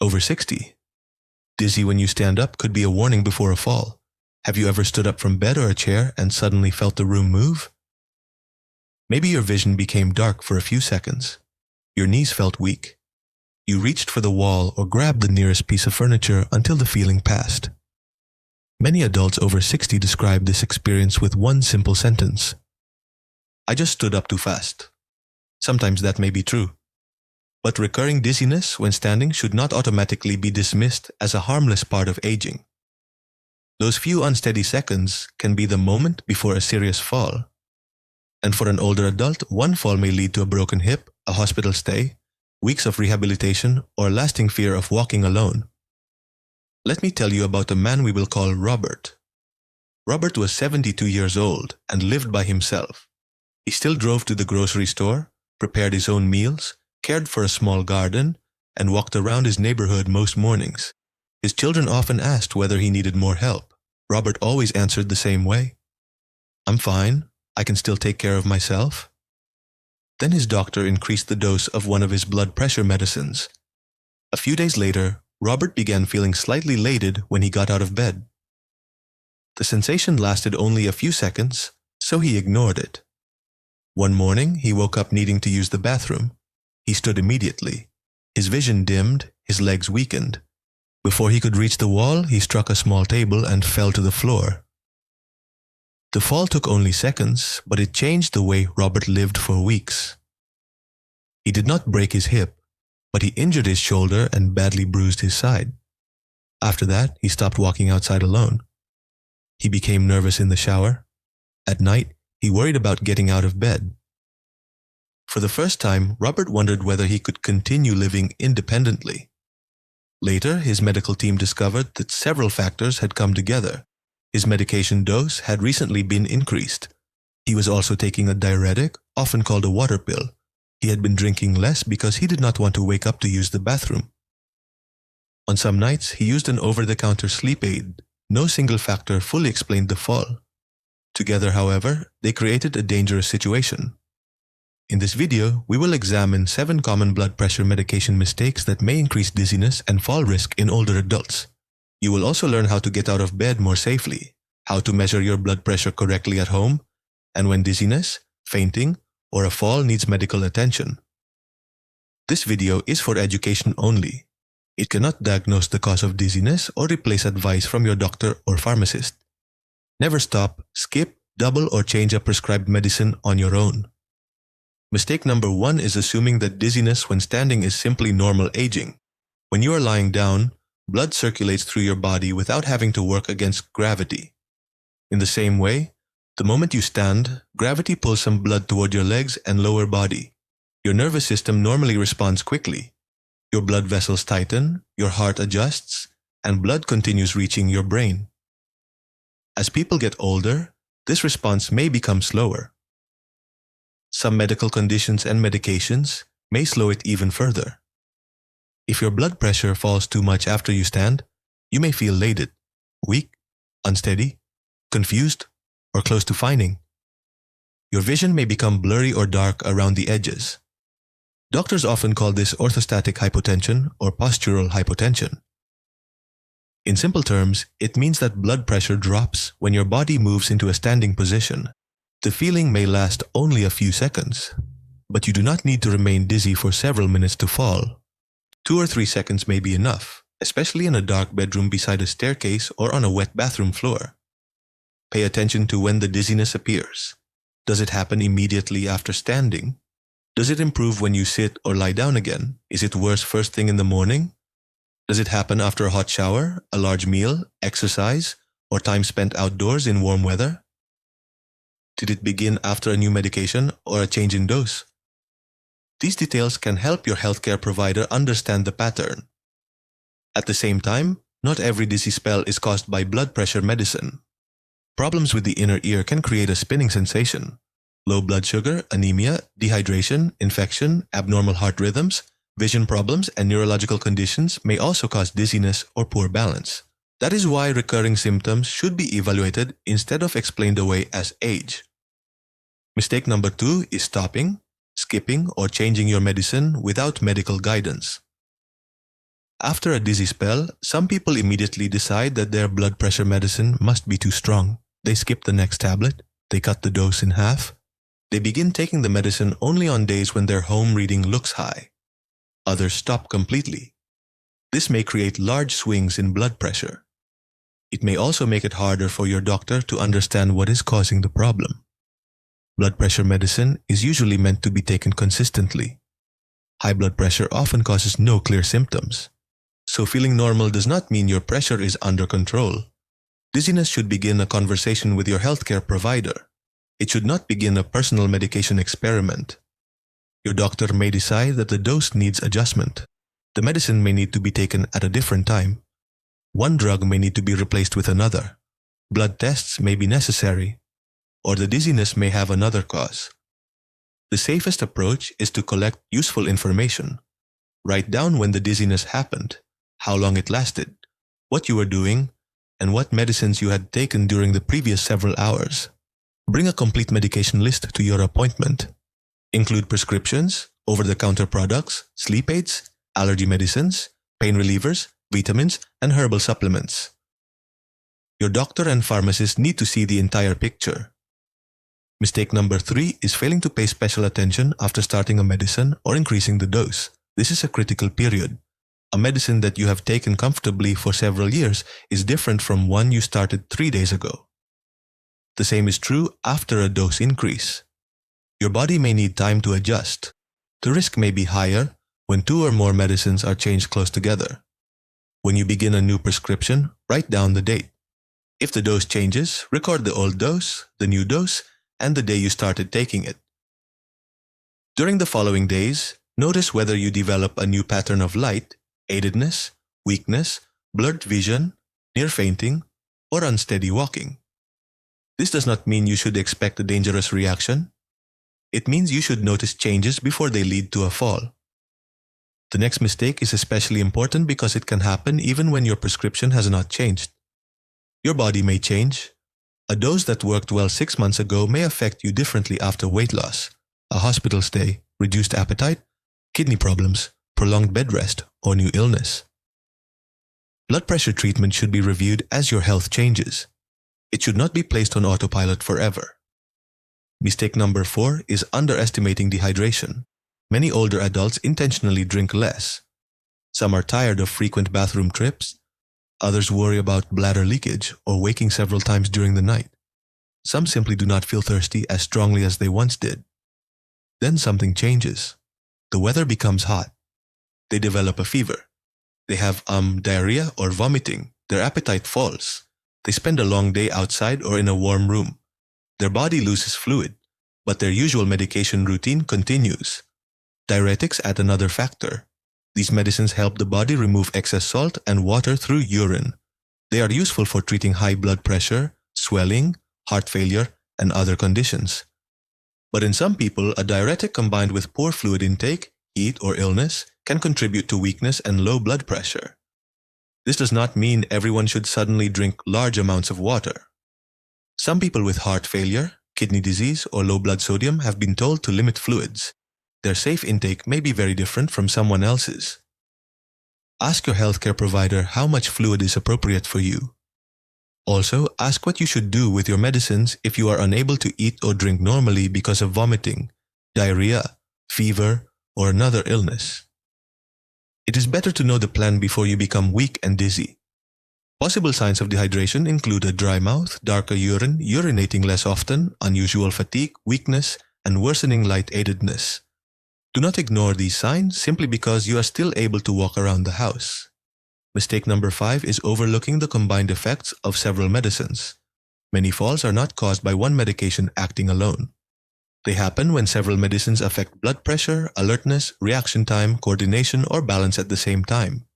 Over 60. Dizzy when you stand up could be a warning before a fall. Have you ever stood up from bed or a chair and suddenly felt the room move? Maybe your vision became dark for a few seconds. Your knees felt weak. You reached for the wall or grabbed the nearest piece of furniture until the feeling passed. Many adults over 60 describe this experience with one simple sentence: "I just stood up too fast." Sometimes that may be true. But recurring dizziness when standing should not automatically be dismissed as a harmless part of aging. Those few unsteady seconds can be the moment before a serious fall. And for an older adult, one fall may lead to a broken hip, a hospital stay, weeks of rehabilitation, or lasting fear of walking alone. Let me tell you about a man we will call Robert. Robert was 72 years old and lived by himself. He still drove to the grocery store, prepared his own meals, cared for a small garden, and walked around his neighborhood most mornings. His children often asked whether he needed more help. Robert always answered the same way: "I'm fine. I can still take care of myself." Then his doctor increased the dose of one of his blood pressure medicines. A few days later, Robert began feeling slightly elated when he got out of bed. The sensation lasted only a few seconds, so he ignored it. One morning, he woke up needing to use the bathroom. He stood immediately. His vision dimmed, his legs weakened. Before he could reach the wall, he struck a small table and fell to the floor. The fall took only seconds, but it changed the way Robert lived for weeks. He did not break his hip, but he injured his shoulder and badly bruised his side. After that, he stopped walking outside alone. He became nervous in the shower. At night, he worried about getting out of bed. For the first time, Robert wondered whether he could continue living independently. Later, his medical team discovered that several factors had come together. His medication dose had recently been increased. He was also taking a diuretic, often called a water pill. He had been drinking less because he did not want to wake up to use the bathroom. On some nights, he used an over-the-counter sleep aid. No single factor fully explained the fall. Together, however, they created a dangerous situation. In this video, we will examine 7 common blood pressure medication mistakes that may increase dizziness and fall risk in older adults. You will also learn how to get out of bed more safely, how to measure your blood pressure correctly at home, and when dizziness, fainting, or a fall needs medical attention. This video is for education only. It cannot diagnose the cause of dizziness or replace advice from your doctor or pharmacist. Never stop, skip, double, or change a prescribed medicine on your own. Mistake number 1 is assuming that dizziness when standing is simply normal aging. When you are lying down, blood circulates through your body without having to work against gravity. In the same way, the moment you stand, gravity pulls some blood toward your legs and lower body. Your nervous system normally responds quickly. Your blood vessels tighten, your heart adjusts, and blood continues reaching your brain. As people get older, this response may become slower. Some medical conditions and medications may slow it even further. If your blood pressure falls too much after you stand, you may feel elated, weak, unsteady, confused, or close to fainting. Your vision may become blurry or dark around the edges. Doctors often call this orthostatic hypotension or postural hypotension. In simple terms, it means that blood pressure drops when your body moves into a standing position. The feeling may last only a few seconds, but you do not need to remain dizzy for several minutes to fall. 2 or 3 seconds may be enough, especially in a dark bedroom beside a staircase or on a wet bathroom floor. Pay attention to when the dizziness appears. Does it happen immediately after standing? Does it improve when you sit or lie down again? Is it worse first thing in the morning? Does it happen after a hot shower, a large meal, exercise, or time spent outdoors in warm weather? Did it begin after a new medication or a change in dose? These details can help your healthcare provider understand the pattern. At the same time, not every dizzy spell is caused by blood pressure medicine. Problems with the inner ear can create a spinning sensation. Low blood sugar, anemia, dehydration, infection, abnormal heart rhythms, vision problems, and neurological conditions may also cause dizziness or poor balance. That is why recurring symptoms should be evaluated instead of explained away as age. Mistake number 2 is stopping, skipping, or changing your medicine without medical guidance. After a dizzy spell, some people immediately decide that their blood pressure medicine must be too strong. They skip the next tablet, they cut the dose in half, they begin taking the medicine only on days when their home reading looks high. Others stop completely. This may create large swings in blood pressure. It may also make it harder for your doctor to understand what is causing the problem. Blood pressure medicine is usually meant to be taken consistently. High blood pressure often causes no clear symptoms. So feeling normal does not mean your pressure is under control. Dizziness should begin a conversation with your healthcare provider. It should not begin a personal medication experiment. Your doctor may decide that the dose needs adjustment. The medicine may need to be taken at a different time. One drug may need to be replaced with another. Blood tests may be necessary, or the dizziness may have another cause. The safest approach is to collect useful information. Write down when the dizziness happened, how long it lasted, what you were doing, and what medicines you had taken during the previous several hours. Bring a complete medication list to your appointment. Include prescriptions, over-the-counter products, sleep aids, allergy medicines, pain relievers, vitamins, and herbal supplements. Your doctor and pharmacist need to see the entire picture. Mistake number 3 is failing to pay special attention after starting a medicine or increasing the dose. This is a critical period. A medicine that you have taken comfortably for several years is different from one you started 3 days ago. The same is true after a dose increase. Your body may need time to adjust. The risk may be higher when 2 or more medicines are changed close together. When you begin a new prescription, write down the date. If the dose changes, record the old dose, the new dose, and the day you started taking it. During the following days, notice whether you develop a new pattern of light, aidedness, weakness, blurred vision, near fainting, or unsteady walking. This does not mean you should expect a dangerous reaction. It means you should notice changes before they lead to a fall. The next mistake is especially important because it can happen even when your prescription has not changed. Your body may change. A dose that worked well 6 months ago may affect you differently after weight loss, a hospital stay, reduced appetite, kidney problems, prolonged bed rest, or new illness. Blood pressure treatment should be reviewed as your health changes. It should not be placed on autopilot forever. Mistake number 4 is underestimating dehydration. Many older adults intentionally drink less. Some are tired of frequent bathroom trips. Others worry about bladder leakage or waking several times during the night. Some simply do not feel thirsty as strongly as they once did. Then something changes. The weather becomes hot. They develop a fever. They have diarrhea or vomiting. Their appetite falls. They spend a long day outside or in a warm room. Their body loses fluid, but their usual medication routine continues. Diuretics add another factor. These medicines help the body remove excess salt and water through urine. They are useful for treating high blood pressure, swelling, heart failure, and other conditions. But in some people, a diuretic combined with poor fluid intake, heat, or illness can contribute to weakness and low blood pressure. This does not mean everyone should suddenly drink large amounts of water. Some people with heart failure, kidney disease, or low blood sodium have been told to limit fluids. Their safe intake may be very different from someone else's. Ask your healthcare provider how much fluid is appropriate for you. Also, ask what you should do with your medicines if you are unable to eat or drink normally because of vomiting, diarrhea, fever, or another illness. It is better to know the plan before you become weak and dizzy. Possible signs of dehydration include a dry mouth, darker urine, urinating less often, unusual fatigue, weakness, and worsening light-aidedness. Do not ignore these signs simply because you are still able to walk around the house. Mistake number 5 is overlooking the combined effects of several medicines. Many falls are not caused by one medication acting alone. They happen when several medicines affect blood pressure, alertness, reaction time, coordination, or balance at the same time.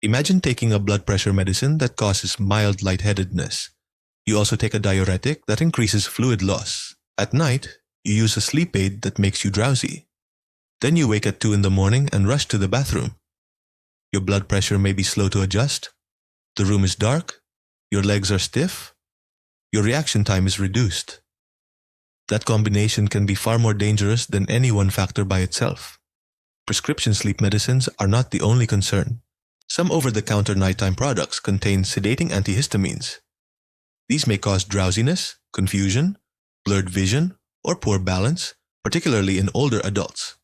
Imagine taking a blood pressure medicine that causes mild lightheadedness. You also take a diuretic that increases fluid loss. At night, you use a sleep aid that makes you drowsy. Then you wake at 2 in the morning and rush to the bathroom. Your blood pressure may be slow to adjust. The room is dark. Your legs are stiff. Your reaction time is reduced. That combination can be far more dangerous than any one factor by itself. Prescription sleep medicines are not the only concern. Some over-the-counter nighttime products contain sedating antihistamines. These may cause drowsiness, confusion, blurred vision, or poor balance, particularly in older adults.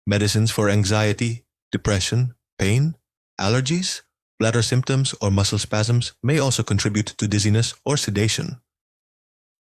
Medicines for anxiety, depression, pain, allergies, bladder symptoms, or muscle spasms may also contribute to dizziness or sedation.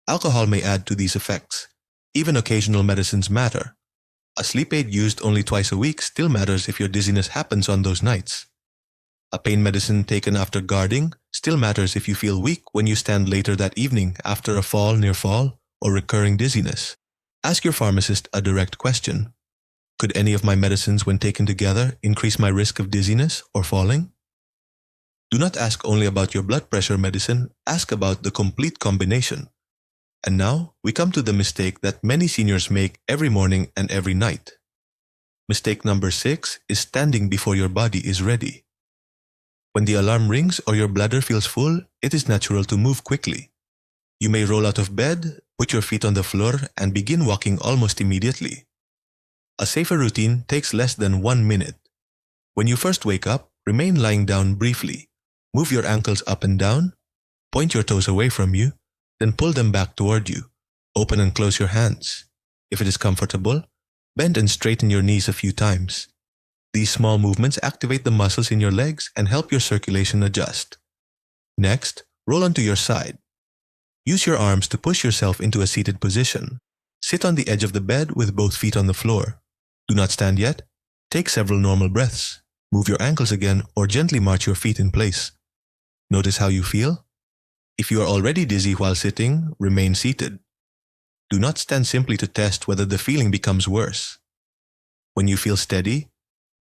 Alcohol may add to these effects. Even occasional medicines matter. A sleep aid used only twice a week still matters if your dizziness happens on those nights. A pain medicine taken after guarding still matters if you feel weak when you stand later that evening after a fall, near fall, or recurring dizziness. Ask your pharmacist a direct question. Could any of my medicines when taken together increase my risk of dizziness or falling? Do not ask only about your blood pressure medicine, ask about the complete combination. And now, we come to the mistake that many seniors make every morning and every night. Mistake number 6 is standing before your body is ready. When the alarm rings or your bladder feels full, it is natural to move quickly. You may roll out of bed, put your feet on the floor, and begin walking almost immediately. A safer routine takes less than 1 minute. When you first wake up, remain lying down briefly. Move your ankles up and down, point your toes away from you, then pull them back toward you. Open and close your hands. If it is comfortable, bend and straighten your knees a few times. These small movements activate the muscles in your legs and help your circulation adjust. Next, roll onto your side. Use your arms to push yourself into a seated position. Sit on the edge of the bed with both feet on the floor. Do not stand yet. Take several normal breaths. Move your ankles again or gently march your feet in place. Notice how you feel. If you are already dizzy while sitting, remain seated. Do not stand simply to test whether the feeling becomes worse. When you feel steady,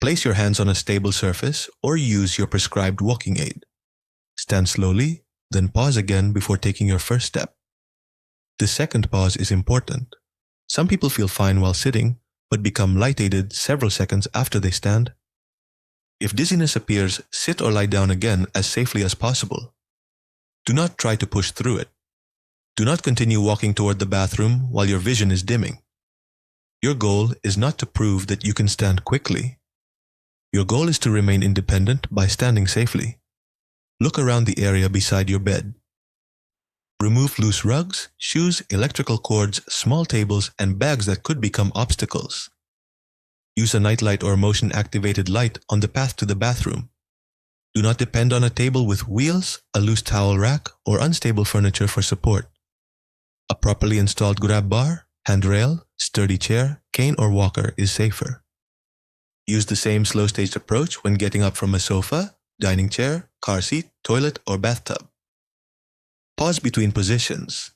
place your hands on a stable surface or use your prescribed walking aid. Stand slowly, then pause again before taking your first step. The second pause is important. Some people feel fine while sitting, but become lightheaded several seconds after they stand. If dizziness appears, sit or lie down again as safely as possible. Do not try to push through it. Do not continue walking toward the bathroom while your vision is dimming. Your goal is not to prove that you can stand quickly. Your goal is to remain independent by standing safely. Look around the area beside your bed. Remove loose rugs, shoes, electrical cords, small tables, and bags that could become obstacles. Use a nightlight or motion-activated light on the path to the bathroom. Do not depend on a table with wheels, a loose towel rack, or unstable furniture for support. A properly installed grab bar, handrail, sturdy chair, cane, or walker is safer. Use the same slow-staged approach when getting up from a sofa, dining chair, car seat, toilet, or bathtub. Pause between positions.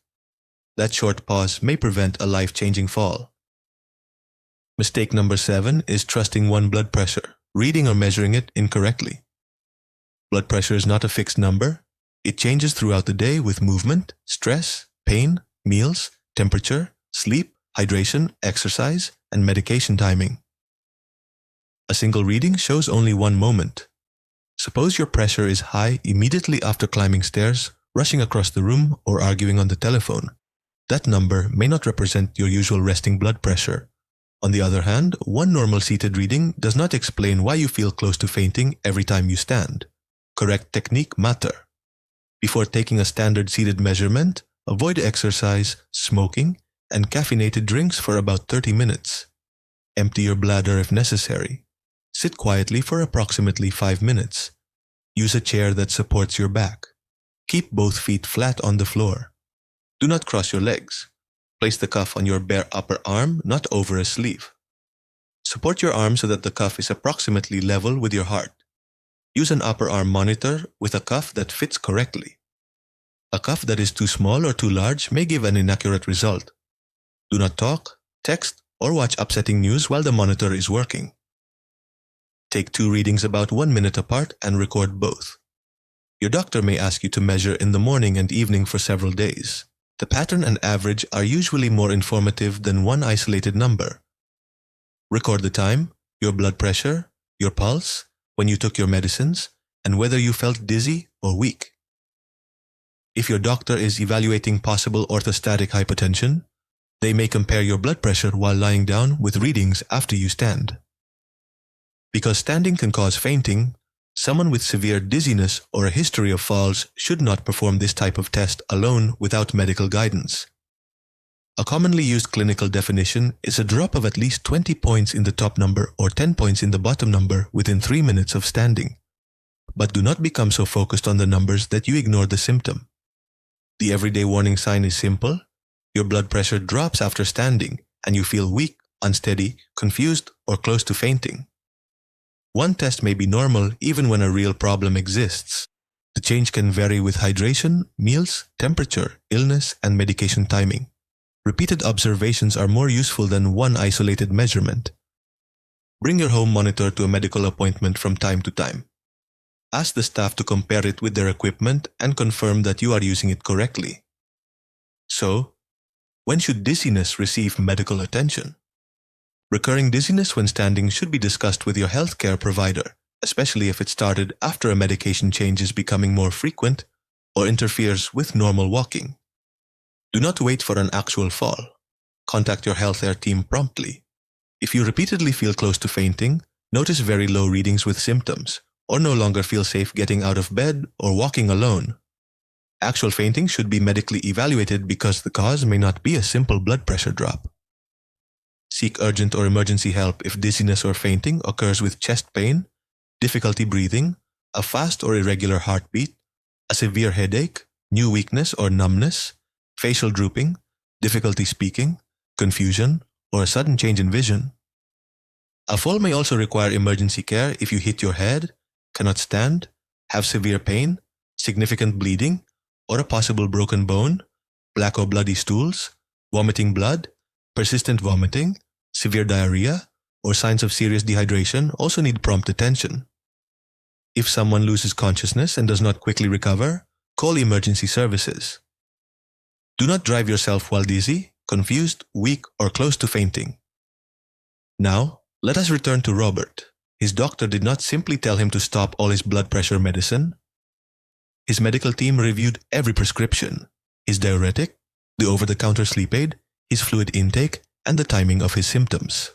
That short pause may prevent a life-changing fall. Mistake number 7 is trusting one blood pressure, reading or measuring it incorrectly. Blood pressure is not a fixed number. It changes throughout the day with movement, stress, pain, meals, temperature, sleep, hydration, exercise, and medication timing. A single reading shows only one moment. Suppose your pressure is high immediately after climbing stairs, rushing across the room, or arguing on the telephone. That number may not represent your usual resting blood pressure. On the other hand, one normal seated reading does not explain why you feel close to fainting every time you stand. Correct technique matter. Before taking a standard seated measurement, avoid exercise, smoking, and caffeinated drinks for about 30 minutes. Empty your bladder if necessary. Sit quietly for approximately 5 minutes. Use a chair that supports your back. Keep both feet flat on the floor. Do not cross your legs. Place the cuff on your bare upper arm, not over a sleeve. Support your arm so that the cuff is approximately level with your heart. Use an upper arm monitor with a cuff that fits correctly. A cuff that is too small or too large may give an inaccurate result. Do not talk, text, or watch upsetting news while the monitor is working. Take 2 readings about 1 minute apart and record both. Your doctor may ask you to measure in the morning and evening for several days. The pattern and average are usually more informative than one isolated number. Record the time, your blood pressure, your pulse, when you took your medicines, and whether you felt dizzy or weak. If your doctor is evaluating possible orthostatic hypotension, they may compare your blood pressure while lying down with readings after you stand. Because standing can cause fainting, Someone with severe dizziness or a history of falls should not perform this type of test alone without medical guidance. A commonly used clinical definition is a drop of at least 20 points in the top number or 10 points in the bottom number within 3 minutes of standing. But do not become so focused on the numbers that you ignore the symptom. The everyday warning sign is simple. Your blood pressure drops after standing and you feel weak, unsteady, confused, or close to fainting. One test may be normal even when a real problem exists. The change can vary with hydration, meals, temperature, illness, and medication timing. Repeated observations are more useful than one isolated measurement. Bring your home monitor to a medical appointment from time to time. Ask the staff to compare it with their equipment and confirm that you are using it correctly. So, when should dizziness receive medical attention? Recurring dizziness when standing should be discussed with your healthcare provider, especially if it started after a medication change is becoming more frequent or interferes with normal walking. Do not wait for an actual fall. Contact your healthcare team promptly. If you repeatedly feel close to fainting, notice very low readings with symptoms, or no longer feel safe getting out of bed or walking alone, actual fainting should be medically evaluated because the cause may not be a simple blood pressure drop. Seek urgent or emergency help if dizziness or fainting occurs with chest pain, difficulty breathing, a fast or irregular heartbeat, a severe headache, new weakness or numbness, facial drooping, difficulty speaking, confusion, or a sudden change in vision. A fall may also require emergency care if you hit your head, cannot stand, have severe pain, significant bleeding, or a possible broken bone, black or bloody stools, vomiting blood, persistent vomiting, severe diarrhea, or signs of serious dehydration also need prompt attention. If someone loses consciousness and does not quickly recover, call emergency services. Do not drive yourself while dizzy, confused, weak, or close to fainting. Now, let us return to Robert. His doctor did not simply tell him to stop all his blood pressure medicine. His medical team reviewed every prescription, his diuretic, the over-the-counter sleep aid, his fluid intake, and the timing of his symptoms.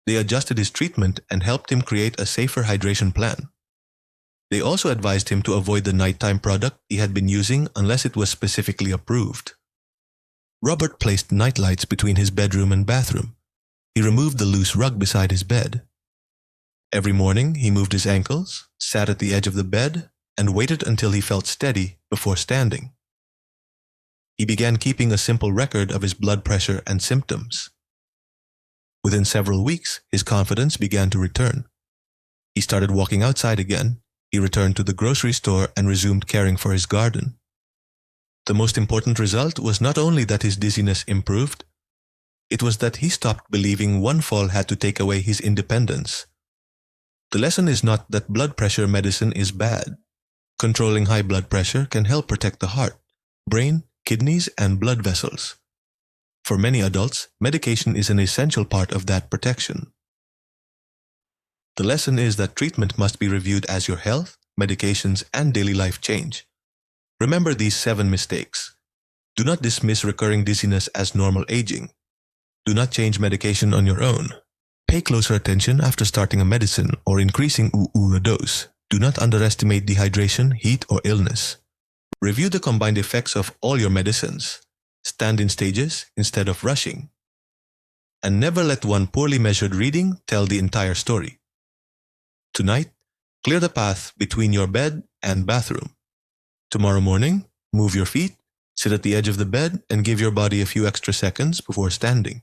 They adjusted his treatment and helped him create a safer hydration plan. They also advised him to avoid the nighttime product he had been using unless it was specifically approved. Robert placed nightlights between his bedroom and bathroom. He removed the loose rug beside his bed. Every morning, he moved his ankles, sat at the edge of the bed, and waited until he felt steady before standing. He began keeping a simple record of his blood pressure and symptoms. Within several weeks, his confidence began to return. He started walking outside again. He returned to the grocery store and resumed caring for his garden. The most important result was not only that his dizziness improved, it was that he stopped believing one fall had to take away his independence. The lesson is not that blood pressure medicine is bad. Controlling high blood pressure can help protect the heart, brain, kidneys, and blood vessels. For many adults, medication is an essential part of that protection. The lesson is that treatment must be reviewed as your health, medications, and daily life change. Remember these 7 mistakes. Do not dismiss recurring dizziness as normal aging. Do not change medication on your own. Pay closer attention after starting a medicine or increasing a dose. Do not underestimate dehydration, heat, or illness. Review the combined effects of all your medicines. Stand in stages instead of rushing. And never let one poorly measured reading tell the entire story. Tonight, clear the path between your bed and bathroom. Tomorrow morning, move your feet, sit at the edge of the bed, and give your body a few extra seconds before standing.